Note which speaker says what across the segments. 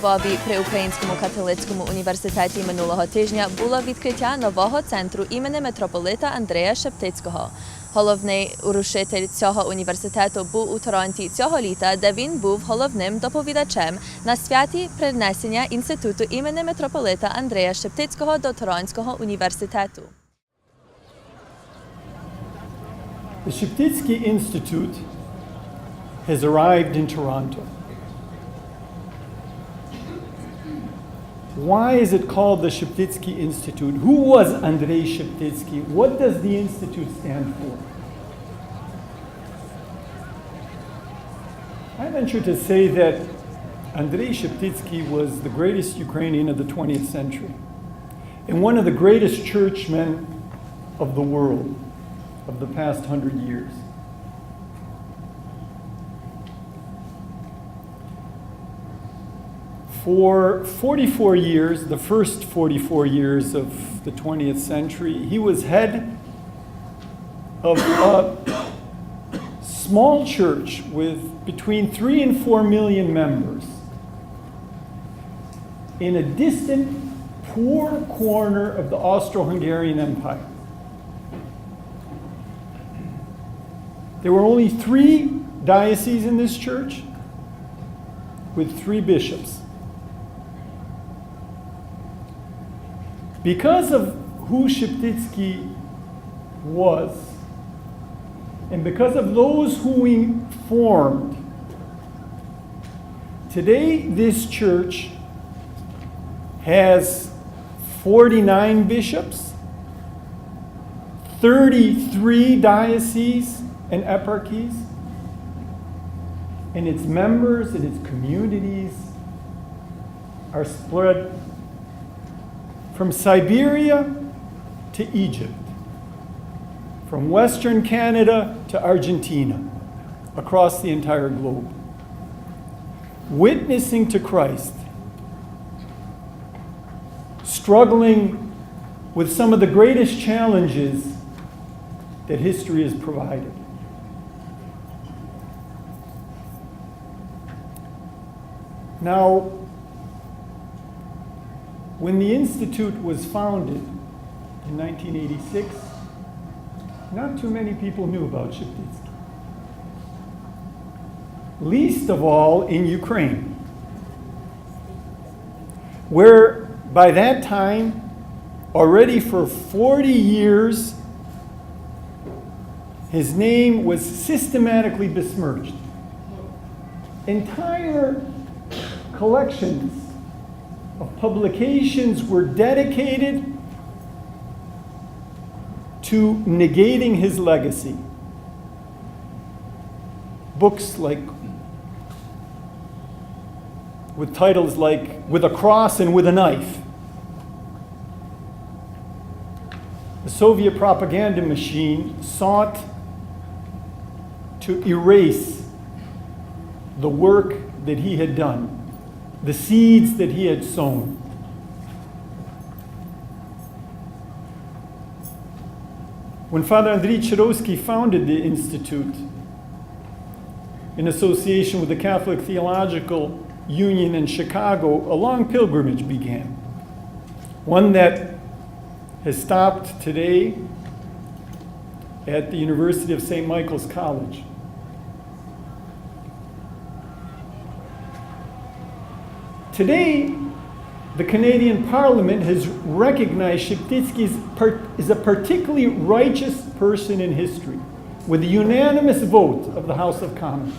Speaker 1: Львові при Українському католицькому університеті минулого тижня було відкриття нового центру імені митрополита Андрея Шептицького. Головний урушитель цього університету був у Торонті цього літа, де він був головним доповідачем на святі принесення інституту імені митрополита Андрея Шептицького до Торонського університету.
Speaker 2: The Sheptitsky Institute has arrived in Toronto. Why is it called the Sheptitsky Institute? Who was Andrei Sheptitsky? What does the institute stand for? I venture to say that Andrei Sheptitsky was the greatest Ukrainian of the 20th century and one of the greatest churchmen of the world of the past 100 years. For 44 years, the first 44 years of the 20th century, he was head of a small church with between 3 and 4 million members in a distant, poor corner of the Austro-Hungarian Empire. There were only 3 dioceses in this church with 3 bishops. Because of who Sheptitsky was, and because of those who he formed, today this church has 49 bishops, 33 dioceses and eparchies, and its members and its communities are spread from Siberia to Egypt, from Western Canada to Argentina, across the entire globe, witnessing to Christ, struggling with some of the greatest challenges that history has provided. Now, when the Institute was founded in 1986, not too many people knew about Sheptitsky. Least of all in Ukraine, where by that time, already for 40 years, his name was systematically besmirched. Entire collections of publications were dedicated to negating his legacy. Books like, with titles like With a Cross and with a Knife. The Soviet propaganda machine sought to erase the work that he had done, the seeds that he had sown. When Father Andrei Chirowski founded the Institute in association with the Catholic Theological Union in Chicago, a long pilgrimage began. One that has stopped today at the University of St. Michael's College. Today, the Canadian Parliament has recognized Sheptitsky as a particularly righteous person in history, with a unanimous vote of the House of Commons.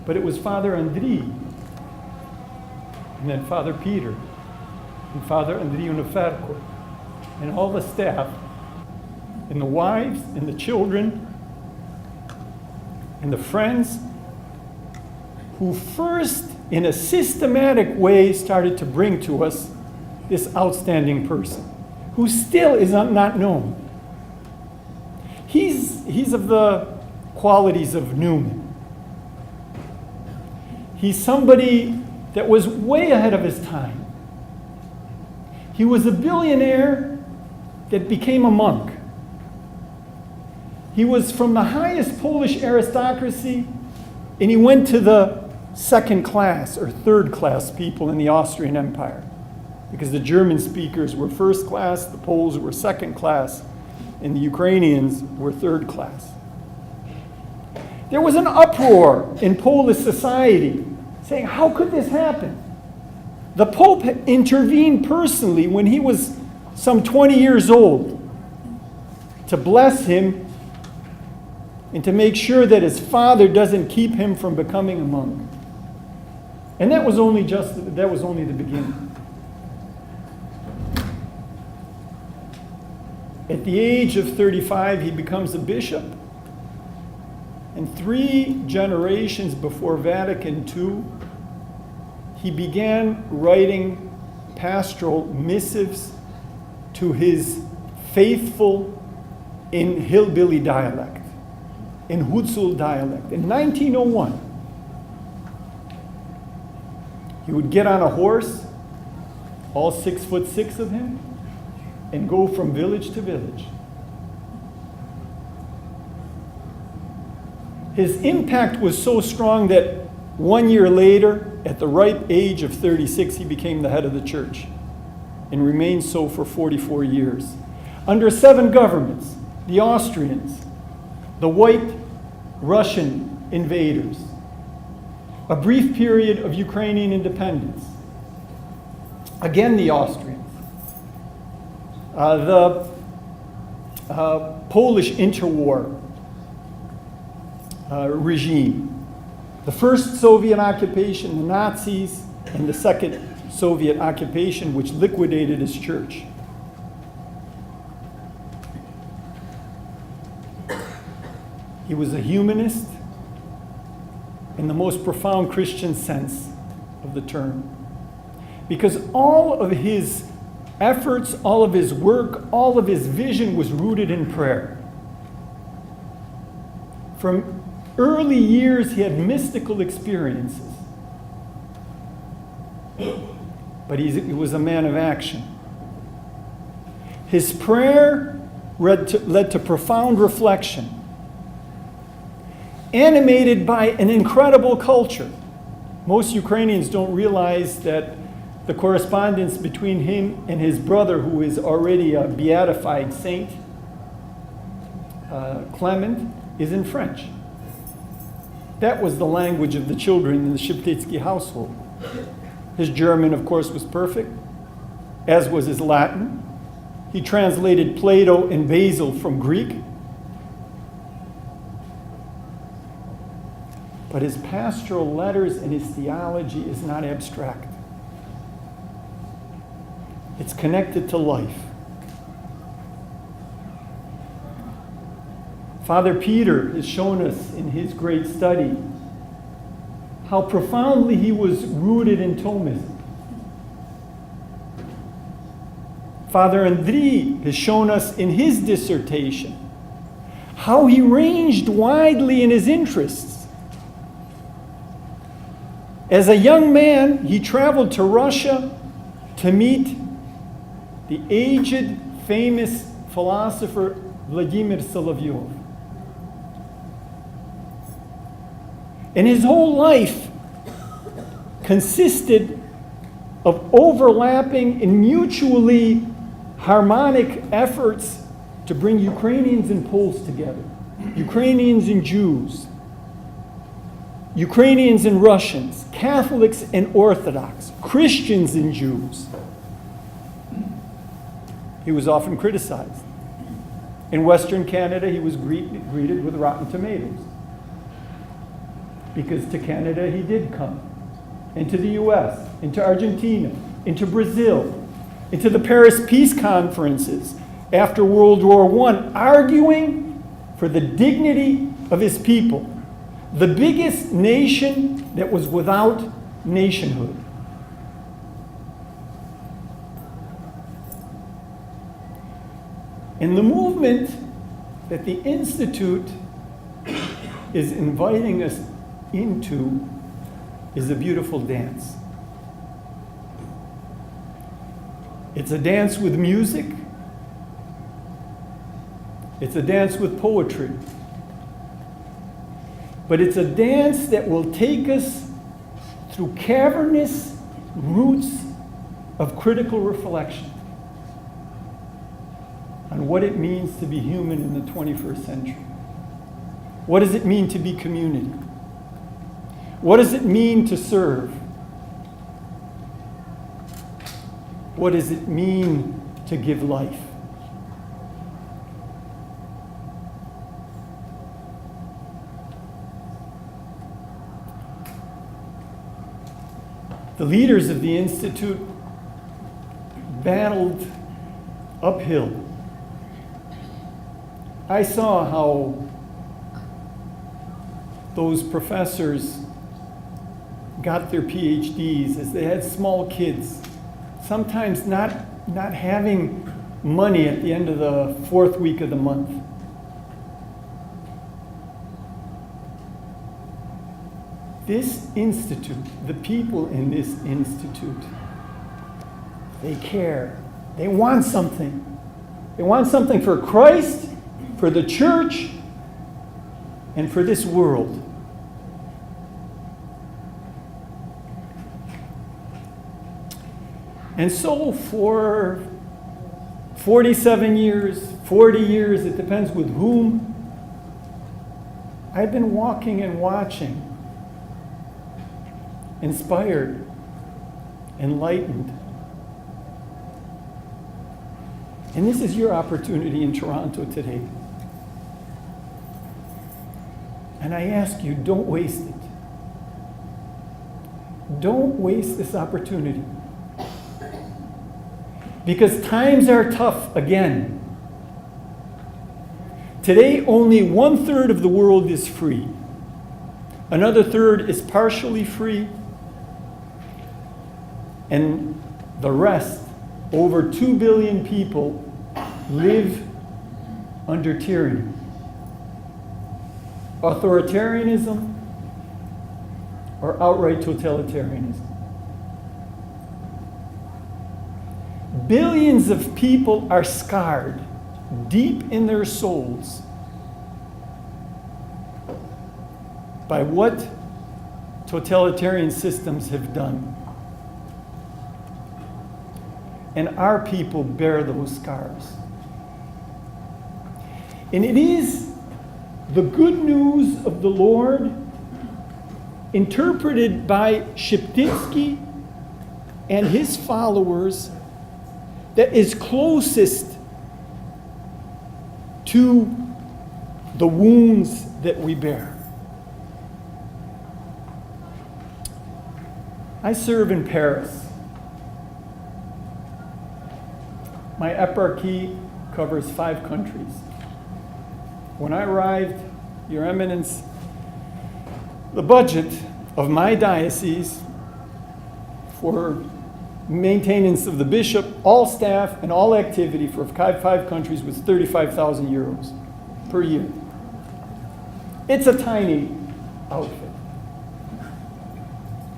Speaker 2: But it was Father Andrei, and then Father Peter, and Father Andrei Uniferco, and all the staff, and the wives, and the children, and the friends, who first, in a systematic way, started to bring to us this outstanding person, who still is not known. He's of the qualities of Newman. He's somebody that was way ahead of his time. He was a billionaire that became a monk. He was from the highest Polish aristocracy And he went to the second class or third class people in the Austrian Empire, because the German speakers were first class, the Poles were second class, and the Ukrainians were third class. There was an uproar in Polish society saying, how could this happen? The Pope intervened personally when he was some 20 years old to bless him and to make sure that his father doesn't keep him from becoming a monk. And that was only the beginning. At the age of 35, he becomes a bishop. And 3 generations before Vatican II, he began writing pastoral missives to his faithful in hillbilly dialect, in Hutsul dialect. In 1901, he would get on a horse, all 6'6" of him, and go from village to village. His impact was so strong that 1 year later, at the ripe age of 36, he became the head of the church and remained so for 44 years. Under 7 governments, the Austrians, the white Russian invaders, a brief period of Ukrainian independence, again the Austrians, the Polish interwar regime, the first Soviet occupation, the Nazis, and the second Soviet occupation, which liquidated his church. He was a humanist in the most profound Christian sense of the term, because all of his efforts, all of his work, all of his vision was rooted in prayer. From early years, he had mystical experiences, but he was a man of action. His prayer led to profound reflection, animated by an incredible culture. Most Ukrainians don't realize that the correspondence between him and his brother, who is already a beatified saint, Clement, is in French. That was the language of the children in the Sheptytsky household. His German, of course, was perfect, as was his Latin. He translated Plato and Basil from Greek. But his pastoral letters and his theology is not abstract. It's connected to life. Father Peter has shown us in his great study how profoundly he was rooted in Thomism. Father Andrei has shown us in his dissertation how he ranged widely in his interests. As a young man, he traveled to Russia to meet the aged, famous philosopher Vladimir Solovyov. And his whole life consisted of overlapping and mutually harmonic efforts to bring Ukrainians and Poles together, Ukrainians and Jews, Ukrainians and Russians, Catholics and Orthodox, Christians and Jews. He was often criticized. In Western Canada, he was greeted with rotten tomatoes, because to Canada he did come, and to the US, and to Argentina, and to Brazil, and to the Paris Peace Conferences after World War I, arguing for the dignity of his people, the biggest nation that was without nationhood. And the movement that the Institute is inviting us into is a beautiful dance. It's a dance with music. It's a dance with poetry. but it's a dance that will take us through cavernous roots of critical reflection on what it means to be human in the 21st century. What does it mean to be community? What does it mean to serve? What does it mean to give life? The leaders of the Institute battled uphill. I saw how those professors got their PhDs as they had small kids, sometimes not having money at the end of the fourth week of the month. This institute, the people in this institute, they care. They want something. They want something for Christ, for the church, and for this world. And so for 47 years, 40 years, it depends with whom, I've been walking and watching, inspired, enlightened. And this is your opportunity in Toronto today. And I ask you, don't waste it. Don't waste this opportunity. Because times are tough again. Today, only 1/3 of the world is free. Another third is partially free. And the rest, over 2 billion people, live under tyranny. Authoritarianism or outright totalitarianism. Billions of people are scarred deep in their souls by what totalitarian systems have done. And our people bear those scars. And it is the good news of the Lord, interpreted by Sheptytsky and his followers, that is closest to the wounds that we bear. I serve in Paris. My eparchy covers 5 countries. When I arrived, Your Eminence, the budget of my diocese for maintenance of the bishop, all staff, and all activity for 5 countries was 35,000 euros per year. It's a tiny outfit.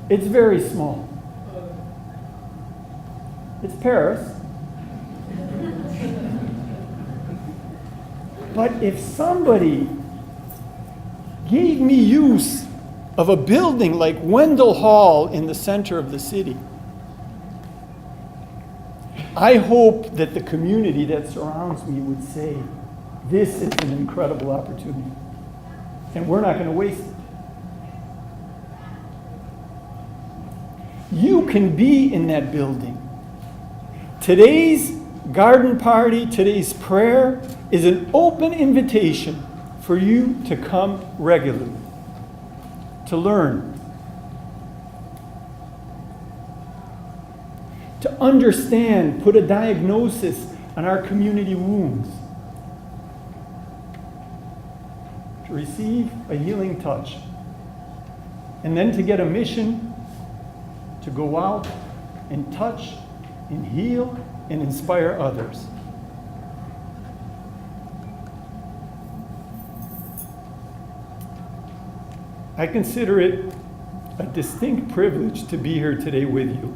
Speaker 2: It's very small. It's Paris. But if somebody gave me use of a building like Wendell Hall in the center of the city, I hope that the community that surrounds me would say, this is an incredible opportunity, and we're not going to waste it. You can be in that building. Today's garden party, today's prayer is an open invitation for you to come regularly, to learn, to understand, put a diagnosis on our community wounds, to receive a healing touch, and then to get a mission to go out and touch and heal and inspire others. I consider it a distinct privilege to be here today with you.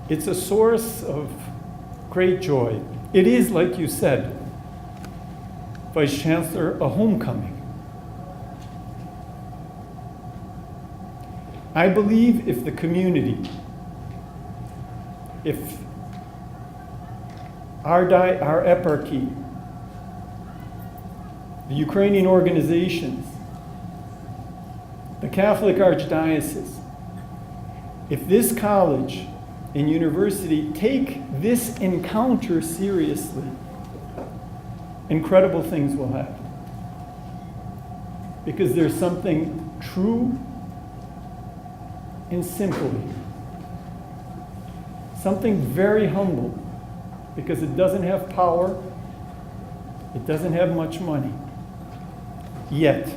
Speaker 2: It's a source of great joy. It is, like you said, Vice Chancellor, a homecoming. I believe if the community, if our eparchy, the Ukrainian organizations, the Catholic Archdiocese, if this college and university take this encounter seriously, incredible things will happen. Because there's something true and simple here. Something very humble, because it doesn't have power, it doesn't have much money. Yet,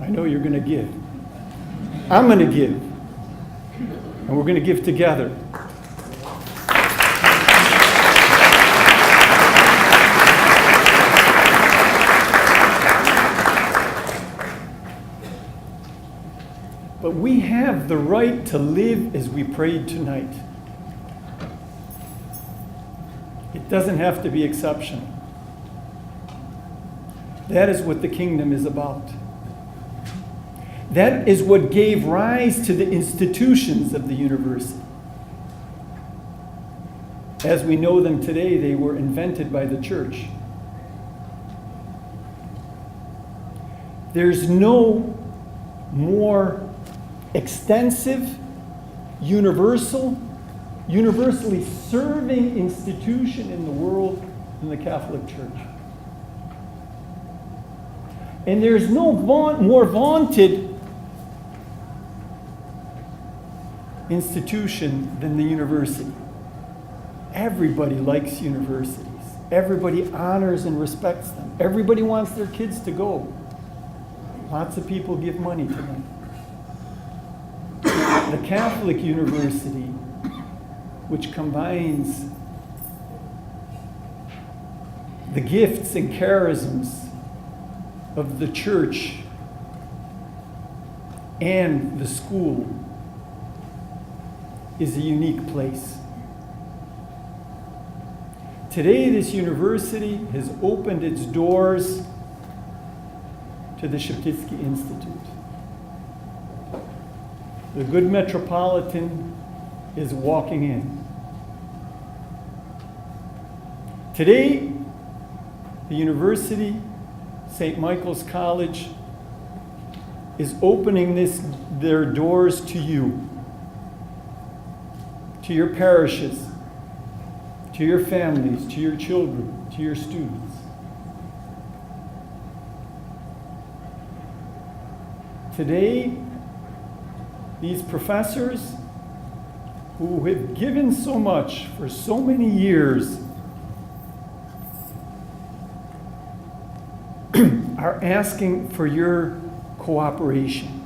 Speaker 2: I know you're going to give. I'm going to give. And we're going to give together. But we have the right to live as we prayed tonight. It doesn't have to be exceptional. That is what the kingdom is about. That is what gave rise to the institutions of the university. As we know them today, they were invented by the church. There's no more extensive, universally serving institution in the world than the Catholic Church. And there's no more vaunted institution than the university. Everybody likes universities. Everybody honors and respects them. Everybody wants their kids to go. Lots of people give money to them. The Catholic University, which combines the gifts and charisms of the church and the school, is a unique place. Today, this university has opened its doors to the Sheptytsky Institute. The good metropolitan is walking in. Today, the university, St. Michael's College, is opening their doors to you, to your parishes, to your families, to your children, to your students. Today, these professors who have given so much for so many years are asking for your cooperation,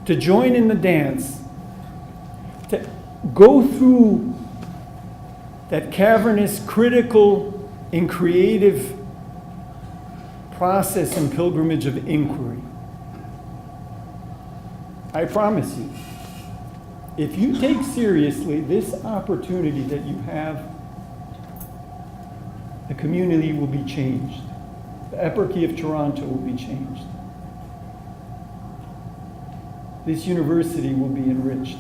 Speaker 2: to join in the dance, to go through that cavernous, critical, and creative process and pilgrimage of inquiry. I promise you, if you take seriously this opportunity that you have, the community will be changed. The eparchy of Toronto will be changed. This university will be enriched.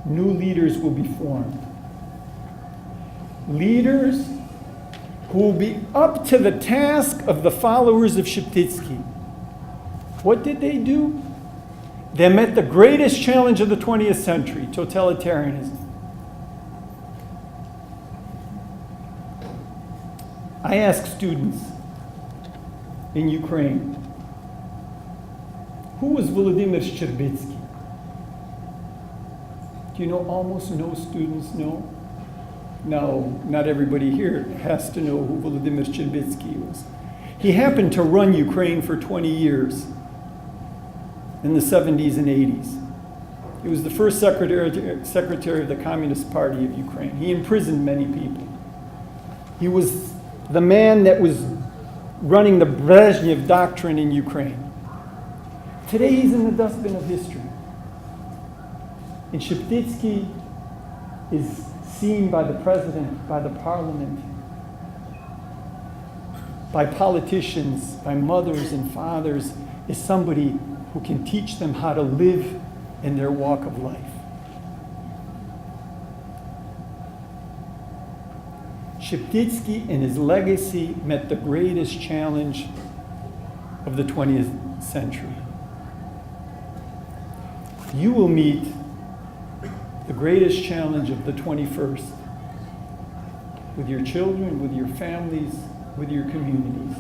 Speaker 2: New leaders will be formed. Leaders who will be up to the task of the followers of Sheptytsky. What did they do? They met the greatest challenge of the 20th century, totalitarianism. I ask students in Ukraine, who was Volodymyr Shcherbetsky? Do you know almost no students know? No, not everybody here has to know who Volodymyr Shcherbetsky was. He happened to run Ukraine for 20 years in the 70s and 80s. He was the first secretary of the Communist Party of Ukraine. He imprisoned many people. He was the man that was running the Brezhnev doctrine in Ukraine. Today he's in the dustbin of history. And Sheptytsky is seen by the president, by the parliament, by politicians, by mothers and fathers, is somebody who can teach them how to live in their walk of life. Sheptytsky and his legacy met the greatest challenge of the 20th century. You will meet the greatest challenge of the 21st with your children, with your families, with your communities.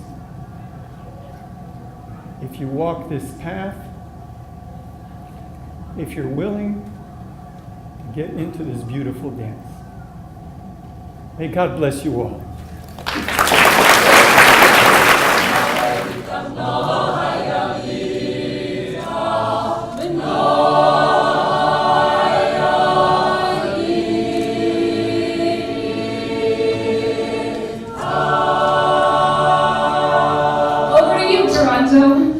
Speaker 2: If you walk this path, if you're willing to get into this beautiful dance. May God bless you all.
Speaker 3: Over to you, Toronto.